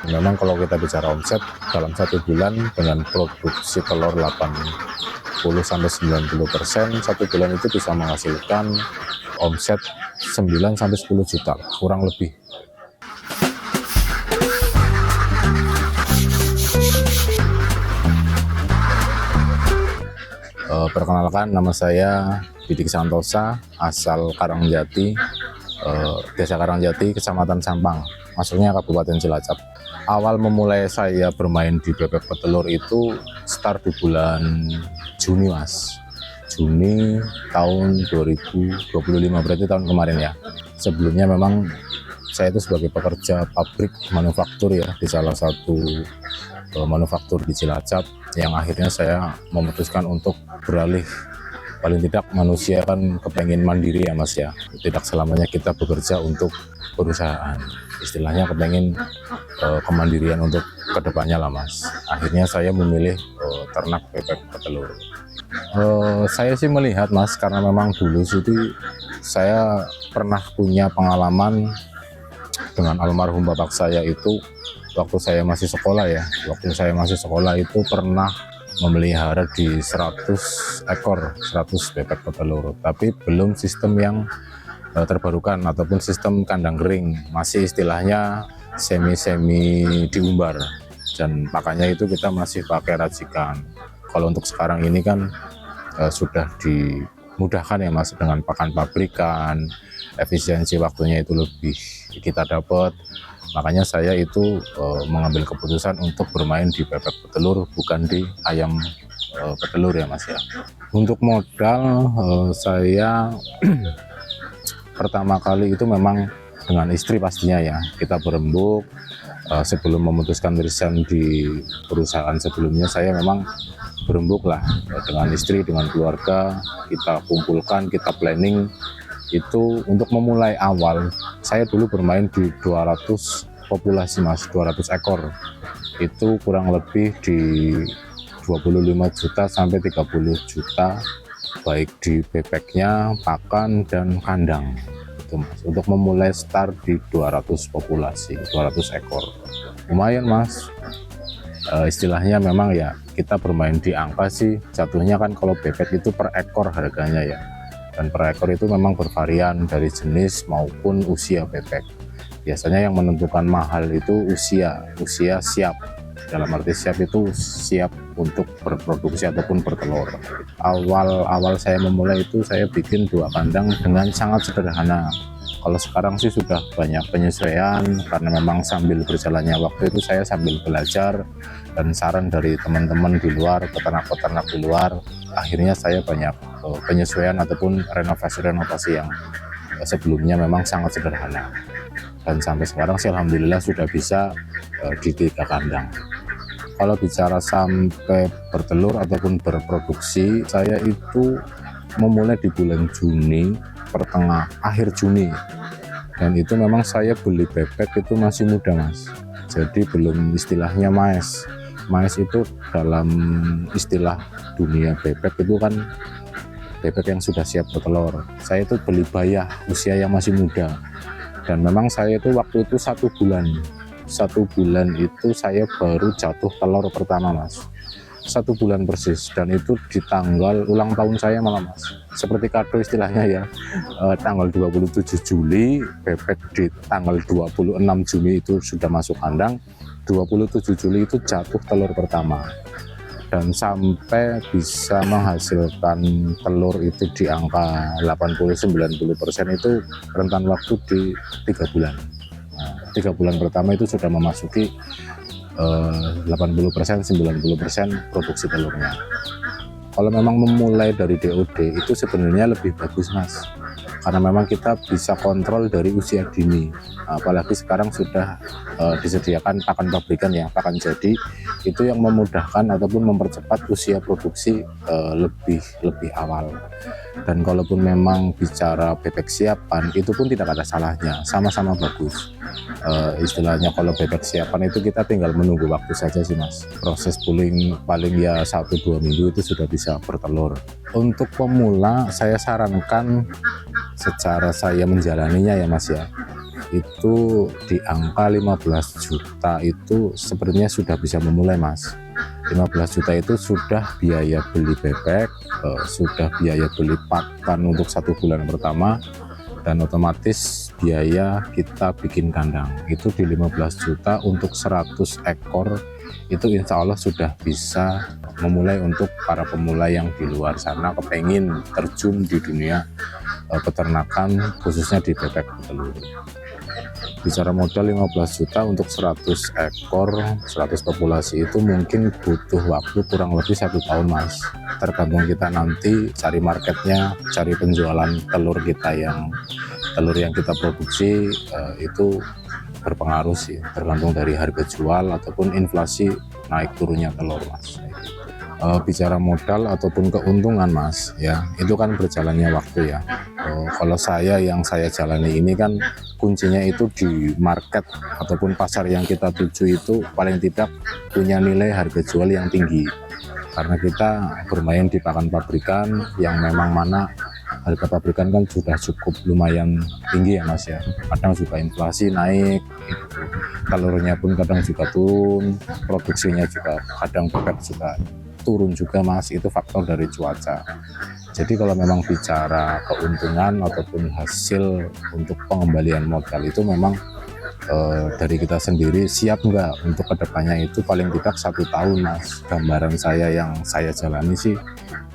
Memang kalau kita bicara omset dalam 1 bulan dengan produksi telur 80-90%, 1 bulan itu bisa menghasilkan omset 9-10 juta kurang lebih. Perkenalkan, nama saya Didik Santosa, asal Karangjati, Desa Karangjati, Kecamatan Sampang, masuknya Kabupaten Cilacap. Awal memulai saya bermain di bebek petelur itu start di bulan Juni, Mas. Juni tahun 2025, berarti tahun kemarin ya. Sebelumnya memang saya itu sebagai pekerja pabrik manufaktur ya, di salah satu manufaktur di Cilacap, yang akhirnya saya memutuskan untuk beralih. Paling tidak manusia kan kepengen mandiri ya Mas ya, tidak selamanya kita bekerja untuk perusahaan, istilahnya kepengen kemandirian untuk kedepannya lah Mas. Akhirnya saya memilih ternak bebek petelur. Saya sih melihat Mas, karena memang dulu itu saya pernah punya pengalaman dengan almarhum bapak saya itu. Waktu saya masih sekolah ya, waktu saya masih sekolah itu pernah memelihara di 100 ekor, 100 bebek petelur, tapi belum sistem yang terbarukan ataupun sistem kandang kering, masih istilahnya semi diumbar, dan pakannya itu kita masih pakai racikan. Kalau untuk sekarang ini kan sudah dimudahkan ya Mas, dengan pakan pabrikan, efisiensi waktunya itu lebih kita dapat. Makanya saya itu mengambil keputusan untuk bermain di bebek petelur, bukan di ayam petelur ya Mas ya. Untuk modal saya pertama kali itu memang dengan istri pastinya ya. Kita berembuk sebelum memutuskan resign di perusahaan sebelumnya, saya memang berembuk lah dengan istri, dengan keluarga. Kita kumpulkan, kita planning. Itu untuk memulai awal, saya dulu bermain di 200 populasi Mas, 200 ekor. Itu kurang lebih di 25 juta sampai 30 juta, baik di bebeknya, pakan, dan kandang. Itu Mas, untuk memulai start di 200 populasi, 200 ekor. Lumayan Mas, istilahnya memang ya kita bermain di angka sih, jatuhnya kan kalau bebek itu per ekor harganya ya. Dan per ekor itu memang bervarian dari jenis maupun usia bebek. Biasanya yang menentukan mahal itu usia siap. Dalam arti siap itu siap untuk berproduksi ataupun bertelur. Awal saya memulai itu saya bikin 2 kandang dengan sangat sederhana. Kalau sekarang sih sudah banyak penyesuaian, karena memang sambil berjalannya waktu itu saya sambil belajar dan saran dari teman-teman di luar, peternak-peternak di luar. Akhirnya saya banyak penyesuaian ataupun renovasi yang sebelumnya memang sangat sederhana. Dan sampai sekarang sih alhamdulillah sudah bisa di 3 kandang. Kalau bicara sampai bertelur ataupun berproduksi, saya itu memulai di bulan Juni, akhir Juni. Dan itu memang saya beli bebek itu masih muda Mas, jadi belum istilahnya maes. Maes itu dalam istilah dunia bebek itu kan bebek yang sudah siap bertelur. Saya itu beli bayah usia yang masih muda. Dan memang saya itu waktu itu 1 bulan itu saya baru jatuh telur pertama Mas, 1 bulan persis, dan itu di tanggal ulang tahun saya malah Mas, seperti kado istilahnya ya. Tanggal 27 Juli bebek, di tanggal 26 Juni itu sudah masuk kandang, 27 Juli itu jatuh telur pertama, dan sampai bisa menghasilkan telur itu di angka 80-90% itu rentan waktu di 3 bulan. 3 bulan pertama itu sudah memasuki 80-90% produksi telurnya. Kalau memang memulai dari DOD itu sebenarnya lebih bagus Mas, karena memang kita bisa kontrol dari usia dini. Apalagi sekarang sudah disediakan pakan pabrikan ya, pakan jadi, itu yang memudahkan ataupun mempercepat usia produksi lebih awal. Dan kalaupun memang bicara bebek siapan, itu pun tidak ada salahnya, sama-sama bagus. Istilahnya kalau bebek siapan itu kita tinggal menunggu waktu saja sih Mas. Proses pooling paling ya 1-2 minggu itu sudah bisa bertelur. Untuk pemula saya sarankan, secara saya menjalaninya ya Mas ya, itu di angka 15 juta itu sepertinya sudah bisa memulai Mas. 15 juta itu sudah biaya beli bebek, sudah biaya beli pakan untuk 1 bulan pertama, dan otomatis biaya kita bikin kandang itu di 15 juta untuk 100 ekor. Itu insya Allah sudah bisa memulai untuk para pemula yang di luar sana kepengen terjun di dunia peternakan, khususnya di bebek telur. Bicara modal 15 juta untuk 100 ekor, 100 populasi itu mungkin butuh waktu kurang lebih 1 tahun Mas. Tergantung kita nanti cari marketnya, cari penjualan telur yang kita produksi, itu berpengaruh sih, tergantung dari harga jual ataupun inflasi naik turunnya telur Mas. Bicara modal ataupun keuntungan Mas, ya itu kan berjalannya waktu ya. Kalau yang saya jalani ini kan kuncinya itu di market ataupun pasar yang kita tuju itu paling tidak punya nilai harga jual yang tinggi, karena kita bermain di pakan pabrikan yang memang mana harga pabrikan kan sudah cukup lumayan tinggi ya Mas ya. Kadang juga inflasi naik gitu. Telurnya pun kadang juga turun, produksinya juga kadang bebek juga turun juga Mas. Itu faktor dari cuaca. Jadi kalau memang bicara keuntungan ataupun hasil untuk pengembalian modal itu memang dari kita sendiri siap nggak untuk kedepannya, itu paling tidak 1 tahun Mas. Gambaran yang saya jalani sih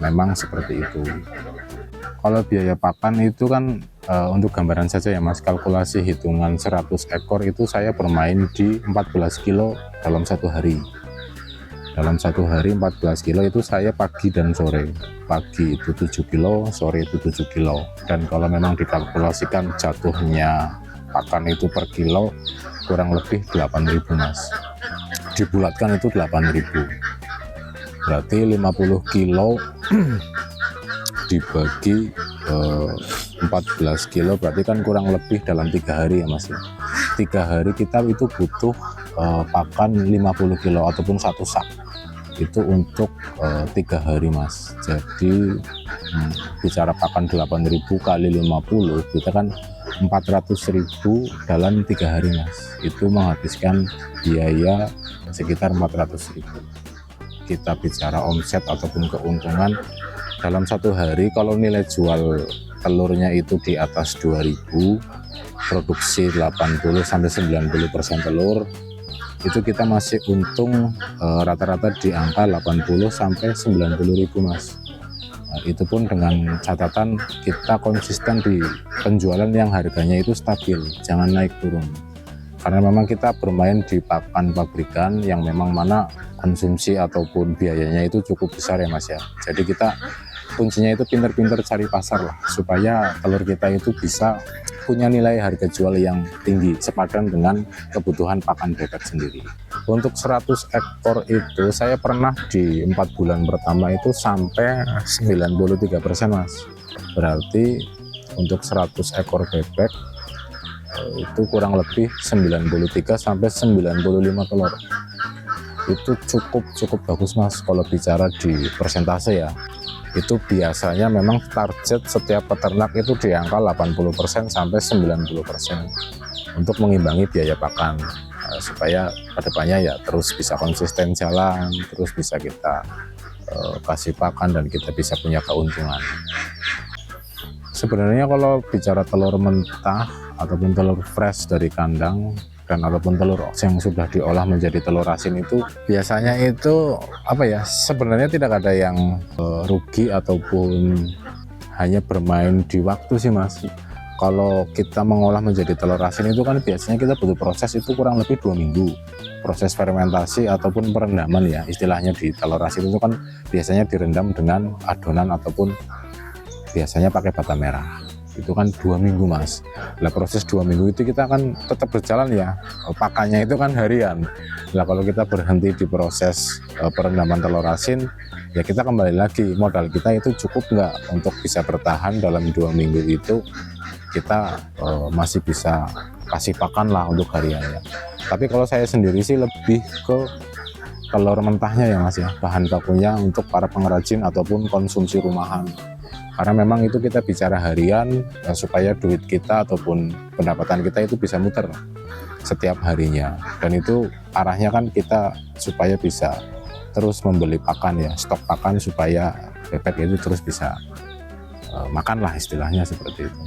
memang seperti itu. Kalau biaya pakan itu kan untuk gambaran saja ya Mas, kalkulasi hitungan 100 ekor itu saya bermain di 14 kilo dalam 1 hari. Dalam 1 hari 14 kilo itu saya pagi dan sore. Pagi itu 7 kilo, sore itu 7 kilo. Dan kalau memang dikalkulasikan jatuhnya pakan itu per kilo kurang lebih 8.000 Mas. Dibulatkan itu 8.000. Berarti 50 kilo dibagi 14 kilo berarti kan kurang lebih dalam 3 hari ya Mas. 3 hari kita itu butuh pakan 50 kilo ataupun 1 sak itu untuk 3 hari Mas. Jadi bicara pakan 8.000 kali 50 kita kan 400.000 dalam 3 hari Mas. Itu menghabiskan biaya sekitar 400.000. Kita bicara omset ataupun keuntungan dalam 1 hari, kalau nilai jual telurnya itu di atas 2.000, produksi 80-90% telur, itu kita masih untung rata-rata di angka 80-90.000 Mas. Nah, itu pun dengan catatan kita konsisten di penjualan yang harganya itu stabil, jangan naik turun. Karena memang kita bermain di pakan pabrikan yang memang mana konsumsi ataupun biayanya itu cukup besar ya Mas ya. Jadi kita kuncinya itu pinter-pinter cari pasar lah, supaya telur kita itu bisa punya nilai harga jual yang tinggi sepadan dengan kebutuhan pakan bebek sendiri. Untuk 100 ekor itu saya pernah di 4 bulan pertama itu sampai 93% Mas. Berarti untuk 100 ekor bebek itu kurang lebih 93-95 telur. Itu cukup bagus Mas. Kalau bicara di persentase ya, itu biasanya memang target setiap peternak itu di angka 80% sampai 90% untuk mengimbangi biaya pakan, supaya kedepannya ya terus bisa konsisten jalan, terus bisa kita kasih pakan dan kita bisa punya keuntungan. Sebenarnya kalau bicara telur mentah ataupun telur fresh dari kandang dan ataupun telur yang sudah diolah menjadi telur asin itu biasanya itu apa ya, sebenarnya tidak ada yang rugi ataupun hanya bermain di waktu sih Mas. Kalau kita mengolah menjadi telur asin itu kan biasanya kita butuh proses itu kurang lebih 2 minggu, proses fermentasi ataupun perendaman ya istilahnya. Di telur asin itu kan biasanya direndam dengan adonan ataupun biasanya pakai bata merah, itu kan 2 minggu Mas. Nah proses 2 minggu itu kita kan tetap berjalan ya, pakannya itu kan harian. Nah kalau kita berhenti di proses perendaman telur asin, ya kita kembali lagi modal kita itu cukup nggak untuk bisa bertahan dalam 2 minggu itu. Kita masih bisa kasih pakan lah untuk hariannya. Tapi kalau saya sendiri sih lebih ke telur mentahnya ya Mas ya, bahan bakunya untuk para pengrajin ataupun konsumsi rumahan. karena memang itu kita bicara harian supaya duit kita ataupun pendapatan kita itu bisa muter setiap harinya, dan itu arahnya kan kita supaya bisa terus membeli pakan ya, stok pakan supaya bebek itu terus bisa makan lah istilahnya seperti itu.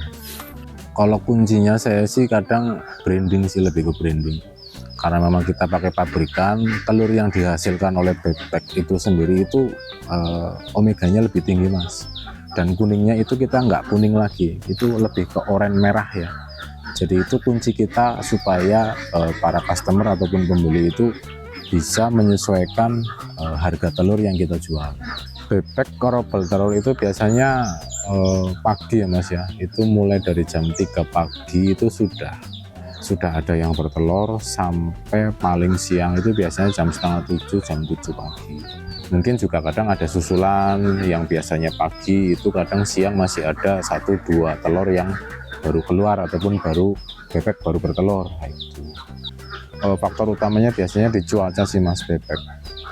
Kalau kuncinya saya sih kadang branding sih, lebih ke branding, karena memang kita pakai pabrikan. Telur yang dihasilkan oleh bebek itu sendiri itu omeganya lebih tinggi mas, dan kuningnya itu kita nggak kuning lagi, itu lebih ke oranye merah ya. Jadi itu kunci kita supaya para customer ataupun pembeli itu bisa menyesuaikan harga telur yang kita jual. Bebek korobel telur itu biasanya pagi ya mas ya, itu mulai dari jam 3 pagi itu sudah ada yang bertelur, sampai paling siang itu biasanya jam setengah 7, jam 7 pagi. Mungkin juga kadang ada susulan yang biasanya pagi, itu kadang siang masih ada 1-2 telur yang baru keluar ataupun bebek baru bertelur. Nah, itu faktor utamanya biasanya di cuaca sih mas.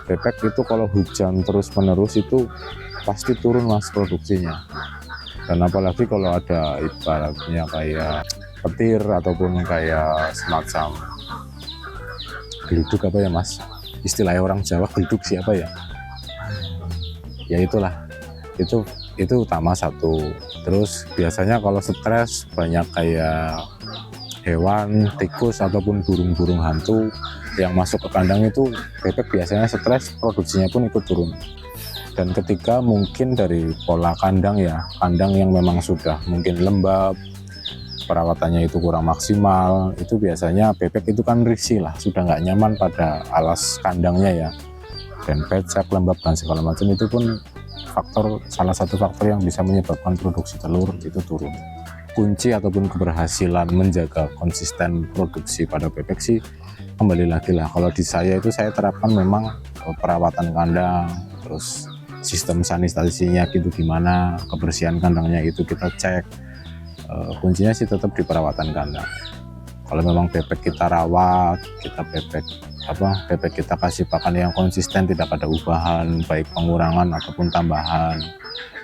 Bebek itu kalau hujan terus menerus itu pasti turun mas produksinya, dan apalagi kalau ada ibaratnya kayak petir ataupun kayak semacam geluduk apa ya mas, istilahnya orang Jawa geluduk siapa ya, ya itulah, itu utama satu. Terus biasanya kalau stres banyak kayak hewan, tikus ataupun burung-burung hantu yang masuk ke kandang, itu bebek biasanya stres, produksinya pun ikut turun. Dan ketika mungkin dari pola kandang ya, kandang yang memang sudah mungkin lembab, perawatannya itu kurang maksimal, itu biasanya bebek itu kan risih lah, sudah nggak nyaman pada alas kandangnya ya, dan becek, lembab dan segala macam, itu pun salah satu faktor yang bisa menyebabkan produksi telur itu turun. Kunci ataupun keberhasilan menjaga konsisten produksi pada bebek sih kembali lagi lah, kalau di saya itu saya terapkan memang perawatan kandang, terus sistem sanitasinya gitu gimana, kebersihan kandangnya itu kita cek. Kuncinya sih tetap di perawatan kandang. Kalau memang bebek kita rawat, bebek kita kasih pakan yang konsisten, tidak ada ubahan baik pengurangan ataupun tambahan,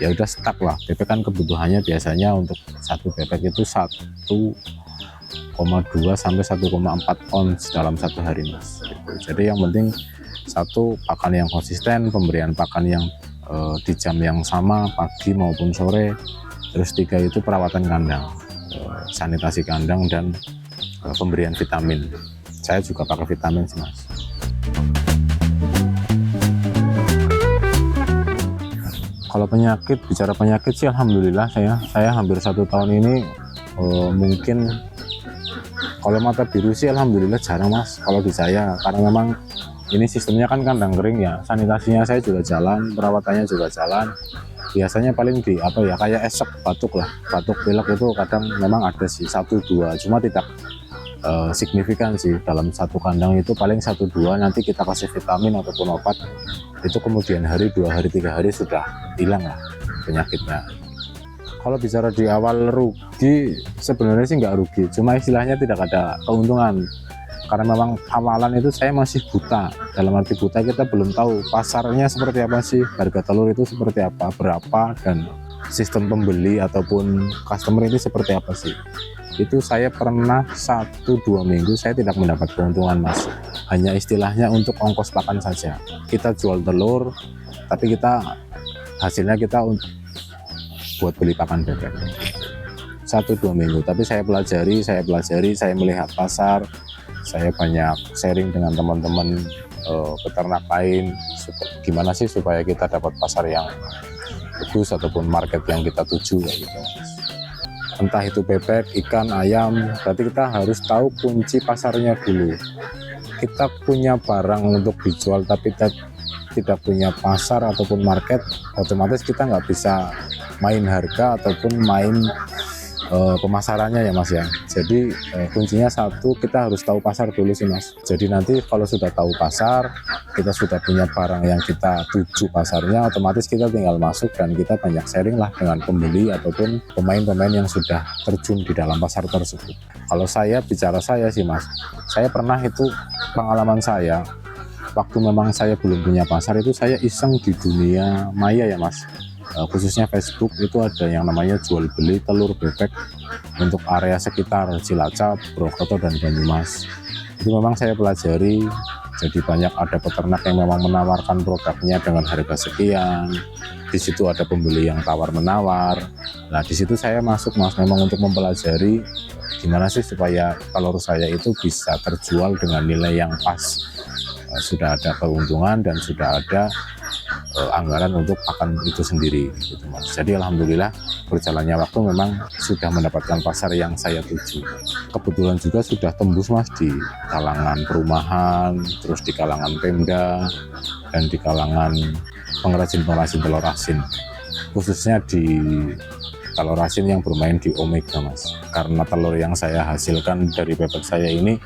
ya udah stuck lah. Bebek kan kebutuhannya biasanya untuk satu bebek itu 1,2 sampai 1,4 ons dalam satu hari mas. Jadi yang penting satu, pakan yang konsisten, pemberian pakan yang di jam yang sama pagi maupun sore. Terus 3 itu perawatan kandang, sanitasi kandang, dan pemberian vitamin. Saya juga pakai vitamin sih mas. Kalau penyakit, bicara penyakit sih alhamdulillah saya hampir 1 tahun ini mungkin kalau mata biru sih alhamdulillah jarang mas kalau di saya, karena memang ini sistemnya kan kandang kering ya, sanitasinya saya juga jalan, perawatannya juga jalan. Biasanya paling di apa ya, kayak esek, batuk lah, batuk pilek itu kadang memang ada sih 1-2, cuma tidak signifikan sih. Dalam satu kandang itu paling 1-2, nanti kita kasih vitamin ataupun obat, itu kemudian hari, 2 hari, 3 hari sudah hilang lah penyakitnya. Kalau bicara di awal rugi, sebenarnya sih nggak rugi, cuma istilahnya tidak ada keuntungan, karena memang awalan itu saya masih buta. Dalam arti buta, kita belum tahu pasarnya seperti apa sih, harga telur itu seperti apa, berapa, dan sistem pembeli ataupun customer ini seperti apa sih. Itu saya pernah 1-2 minggu saya tidak mendapat keuntungan mas, hanya istilahnya untuk ongkos pakan saja. Kita jual telur, tapi hasilnya kita buat beli pakan bebek. 1-2 minggu, tapi saya pelajari, saya melihat pasar, saya banyak sharing dengan teman-teman peternak lain, gimana sih supaya kita dapat pasar yang bagus ataupun market yang kita tuju kayak gitu. Entah itu bebek, ikan, ayam, berarti kita harus tahu kunci pasarnya dulu. Kita punya barang untuk dijual tapi tidak punya pasar ataupun market, otomatis kita nggak bisa main harga ataupun main pemasarannya ya mas ya. Jadi kuncinya satu, kita harus tahu pasar dulu sih mas. Jadi nanti kalau sudah tahu pasar, kita sudah punya barang yang kita tuju pasarnya, otomatis kita tinggal masuk dan kita banyak sharing lah dengan pembeli ataupun pemain-pemain yang sudah terjun di dalam pasar tersebut. Kalau saya bicara saya sih mas, saya pernah itu pengalaman saya, waktu memang saya belum punya pasar itu saya iseng di dunia maya ya mas. khususnya Facebook itu ada yang namanya jual beli telur bebek untuk area sekitar Cilacap, Purwokerto, dan Banyumas. Itu memang saya pelajari, jadi banyak ada peternak yang memang menawarkan produknya dengan harga sekian. Di situ ada pembeli yang tawar menawar. Nah di situ saya masuk Mas, memang untuk mempelajari gimana sih supaya telur saya itu bisa terjual dengan nilai yang pas. Sudah ada keuntungan dan sudah ada anggaran untuk pakan itu sendiri gitu Mas. Jadi alhamdulillah berjalannya waktu memang sudah mendapatkan pasar yang saya tuju. Kebetulan juga sudah tembus Mas di kalangan perumahan, terus di kalangan Pemda, dan di kalangan pengrajin-pengrajin telur asin, khususnya di telur asin yang bermain di Omega Mas. Karena telur yang saya hasilkan dari bebek saya ini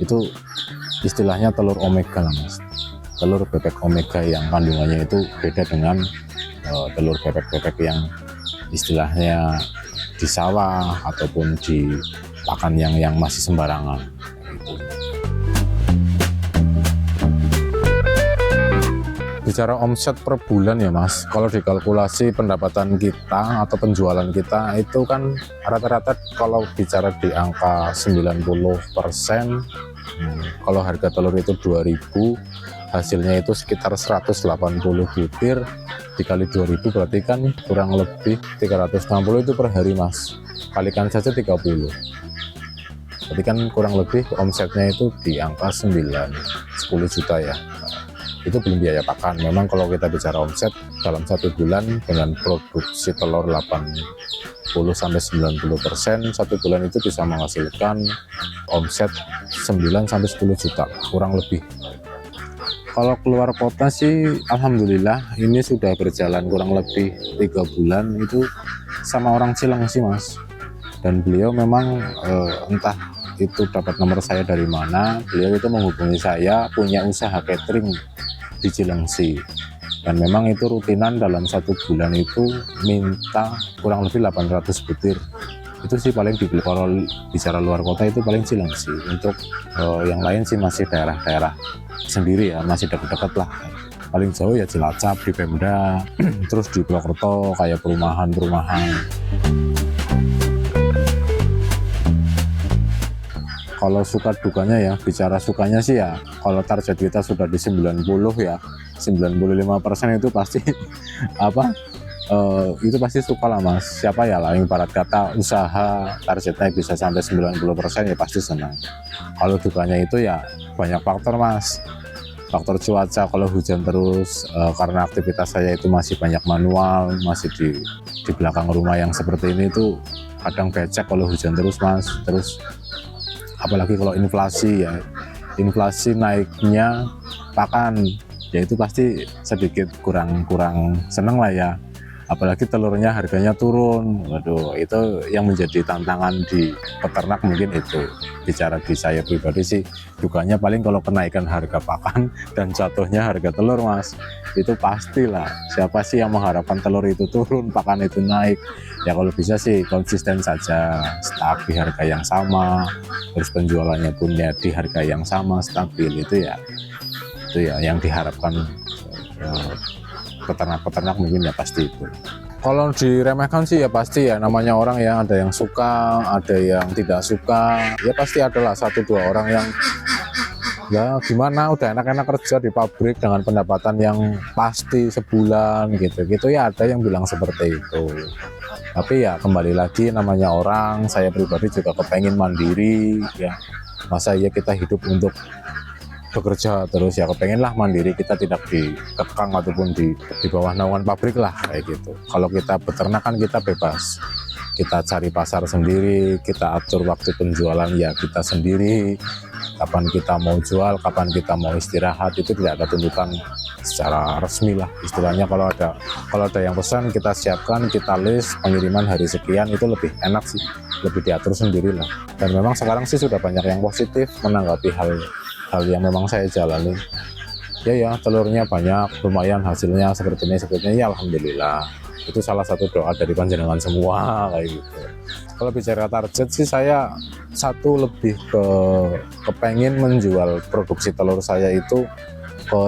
itu istilahnya telur Omega lah Mas. Telur bebek Omega yang kandungannya itu beda dengan telur bebek-bebek yang istilahnya di sawah ataupun di pakan yang masih sembarangan gitu. Bicara omset per bulan ya Mas, kalau dikalkulasi pendapatan kita atau penjualan kita itu kan rata-rata kalau bicara di angka 90%, kalau harga telur itu 2000, hasilnya itu sekitar 180 butir, dikali 2000 berarti kan kurang lebih 360 itu per hari Mas, kalikan saja 30, berarti kan kurang lebih omsetnya itu di angka 9-10 juta ya. Itu belum biaya pakan. Memang kalau kita bicara omset dalam satu bulan dengan produksi telur 80-90%, satu bulan itu bisa menghasilkan omset 9-10 juta kurang lebih. Kalau keluar kota sih alhamdulillah ini sudah berjalan kurang lebih 3 bulan itu sama orang Cilengsi Mas, dan beliau memang entah itu dapat nomor saya dari mana, beliau itu menghubungi saya punya usaha catering di Cilengsi, dan memang itu rutinan dalam satu bulan itu minta kurang lebih 800 butir. Itu sih paling dibeli. Kalau bicara luar kota itu paling Cilengsi. Untuk yang lain sih masih daerah-daerah sendiri ya, masih dekat-dekat lah. Paling jauh ya Cilacap di Pemda, terus di Purwokerto kayak perumahan-perumahan. Kalau suka dukanya ya, bicara sukanya sih ya, kalau target kita sudah di 90 ya, 95% itu pasti itu pasti suka lah Mas. Siapa ya lah yang ibarat kata usaha targetnya bisa sampai 90% ya pasti senang. Kalau dukanya itu ya banyak faktor Mas. Faktor cuaca, kalau hujan terus, karena aktivitas saya itu masih banyak manual, masih di belakang rumah yang seperti ini tuh kadang becek kalau hujan terus Mas. Terus apalagi kalau inflasi ya, inflasi naiknya pakan ya itu pasti sedikit kurang seneng lah ya, apalagi telurnya harganya turun. Waduh, itu yang menjadi tantangan di peternak mungkin itu. Bicara di saya pribadi sih dukanya paling kalau kenaikan harga pakan dan jatuhnya harga telur Mas, itu pastilah siapa sih yang mengharapkan telur itu turun, pakan itu naik. Ya kalau bisa sih konsisten saja, stuck di harga yang sama, terus penjualannya pun ya di harga yang sama, stabil. Itu ya yang diharapkan peternak-peternak mungkin ya pasti itu. Kalau diremehkan sih ya pasti ya, namanya orang ya, ada yang suka, ada yang tidak suka, ya pasti adalah 1-2 orang yang ya gimana udah enak-enak kerja di pabrik dengan pendapatan yang pasti sebulan gitu ya, ada yang bilang seperti itu. Tapi ya kembali lagi namanya orang, saya pribadi juga kepengen mandiri ya, masa ya kita hidup untuk bekerja terus ya, kepengen lah mandiri, kita tidak dikekang ataupun di bawah naungan pabrik lah kayak gitu. Kalau kita beternak kan kita bebas, kita cari pasar sendiri, kita atur waktu penjualan ya kita sendiri, kapan kita mau jual, kapan kita mau istirahat, itu tidak ada tuntutan secara resmi lah istilahnya. Kalau ada yang pesan kita siapkan, kita list pengiriman hari sekian, itu lebih enak sih, lebih diatur sendiri lah. Dan memang sekarang sih sudah banyak yang positif menanggapi hal yang memang saya jalani. Ya telurnya banyak, lumayan hasilnya seperti ini ya alhamdulillah. Itu salah satu doa dari panjenengan semua kayak gitu. Kalau bicara target sih saya lebih kepengen menjual produksi telur saya itu ke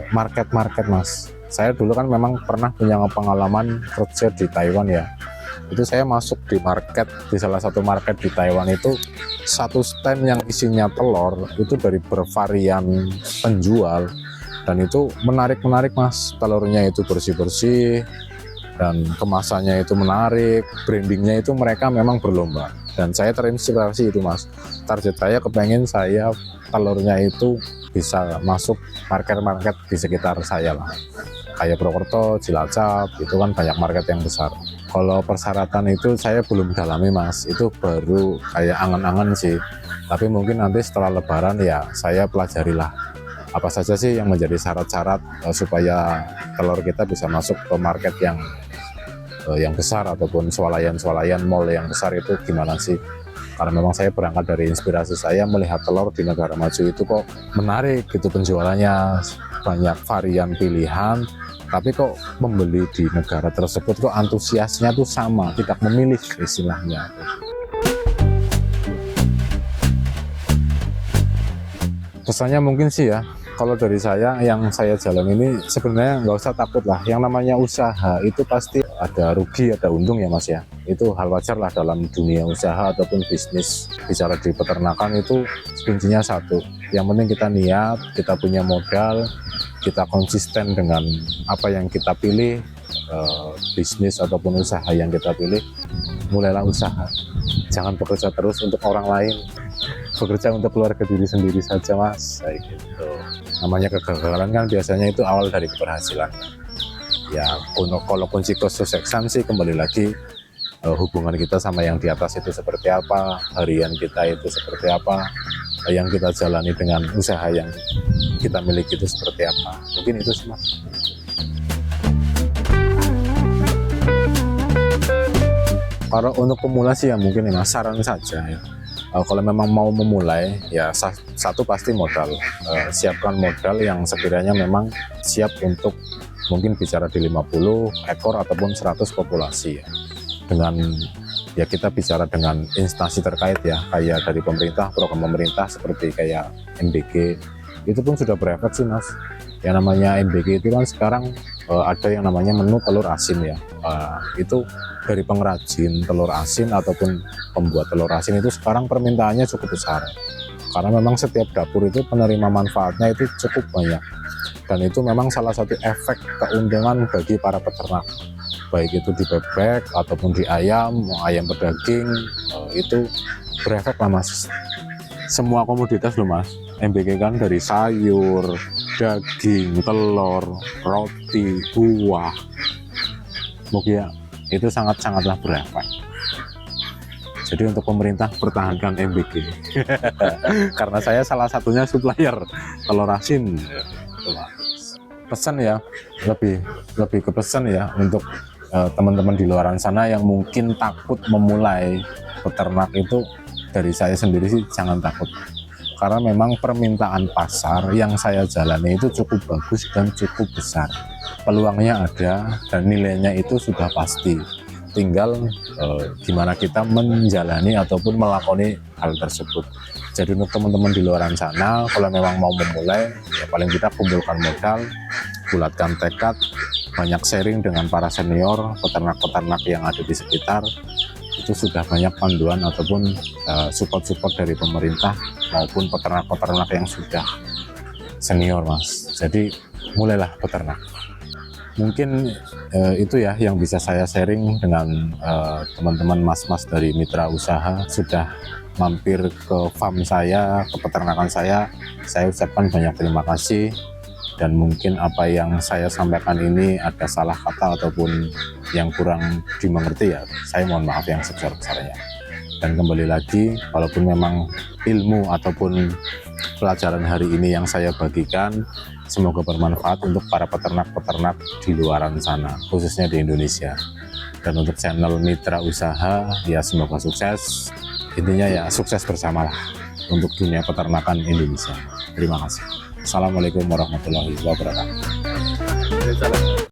market Mas, Saya dulu kan memang pernah punya pengalaman kerja di Taiwan ya. Itu saya masuk di market, di salah satu market di Taiwan itu, satu stand yang isinya telur itu dari bervarian penjual, dan itu menarik Mas. Telurnya itu bersih-bersih dan kemasannya itu menarik, brandingnya itu mereka memang berlomba, dan saya terinspirasi itu Mas. Target saya kepengen saya telurnya itu bisa masuk market-market di sekitar saya lah, kayak Purwokerto, Cilacap, itu kan banyak market yang besar. Kalau persyaratan itu saya belum dalami Mas, itu baru kayak angan-angan sih. Tapi mungkin nanti setelah Lebaran ya saya pelajarilah apa saja sih yang menjadi syarat-syarat supaya telur kita bisa masuk ke market yang besar, ataupun swalayan mall yang besar itu gimana sih. Karena memang saya berangkat dari inspirasi saya melihat telur di negara maju itu kok menarik gitu, penjualannya banyak varian pilihan, tapi kok membeli di negara tersebut kok antusiasnya tuh sama, tidak memilih istilahnya. Pesannya mungkin sih ya, kalau dari saya yang saya jalan ini sebenarnya nggak usah takut lah. Yang namanya usaha itu pasti ada rugi ada untung ya Mas ya. Itu hal wajar lah dalam dunia usaha ataupun bisnis. Bicara di peternakan itu kuncinya satu, yang penting kita niat, kita punya modal, kita konsisten dengan apa yang kita pilih, bisnis ataupun usaha yang kita pilih, mulailah usaha. Jangan bekerja terus untuk orang lain, bekerja untuk keluarga diri sendiri saja Mas, kayak gitu. Namanya kegagalan kan biasanya itu awal dari keberhasilan ya. Kalau kunci kesuksesan sih kembali lagi hubungan kita sama yang di atas itu seperti apa, harian kita itu seperti apa, yang kita jalani dengan usaha yang kita miliki itu seperti apa. Mungkin itu sih Mas. Kalau untuk pemula sih ya mungkin ya Mas, saran saja ya. Kalau memang mau memulai ya satu pasti modal. Siapkan modal yang sekiranya memang siap untuk mungkin bicara di 50 ekor ataupun 100 populasi ya. Dengan ya kita bicara dengan instansi terkait ya, kayak dari pemerintah, program pemerintah seperti kayak MBG, itu pun sudah berefek sih Mas. Yang namanya MBG itu kan sekarang ada yang namanya menu telur asin ya. Itu dari pengrajin telur asin ataupun pembuat telur asin itu sekarang permintaannya cukup besar, karena memang setiap dapur itu penerima manfaatnya itu cukup banyak, dan itu memang salah satu efek keuntungan bagi para peternak, baik itu di bebek ataupun di ayam pedaging, itu berefek lah Mas. Semua komoditas loh Mas, MBG kan dari sayur, daging, telur, roti, buah, mungkin ya, itu sangat-sangatlah berefek. Jadi untuk pemerintah pertahankan MBG karena saya salah satunya supplier telur asin. Pesan ya, lebih ke pesan ya untuk teman-teman di luar sana yang mungkin takut memulai peternak itu, dari saya sendiri sih jangan takut, karena memang permintaan pasar yang saya jalani itu cukup bagus dan cukup besar. Peluangnya ada dan nilainya itu sudah pasti, tinggal gimana kita menjalani ataupun melakoni hal tersebut. Jadi untuk teman-teman di luar sana, kalau memang mau memulai ya paling kita kumpulkan modal, bulatkan tekad, banyak sharing dengan para senior peternak-peternak yang ada di sekitar. Itu sudah banyak panduan ataupun support dari pemerintah maupun peternak-peternak yang sudah senior Mas. Jadi mulailah peternak. Mungkin itu ya yang bisa saya sharing dengan teman-teman mas-mas dari mitra usaha. Sudah mampir ke farm saya, ke peternakan saya ucapkan banyak terima kasih. Dan mungkin apa yang saya sampaikan ini ada salah kata ataupun yang kurang dimengerti ya, saya mohon maaf yang sebesar-besarnya. Dan kembali lagi, walaupun memang ilmu ataupun pelajaran hari ini yang saya bagikan, semoga bermanfaat untuk para peternak-peternak di luaran sana, khususnya di Indonesia. Dan untuk channel Mitra Usaha, ya semoga sukses. Intinya ya sukses bersamalah untuk dunia peternakan Indonesia. Terima kasih. Assalamualaikum warahmatullahi wabarakatuh.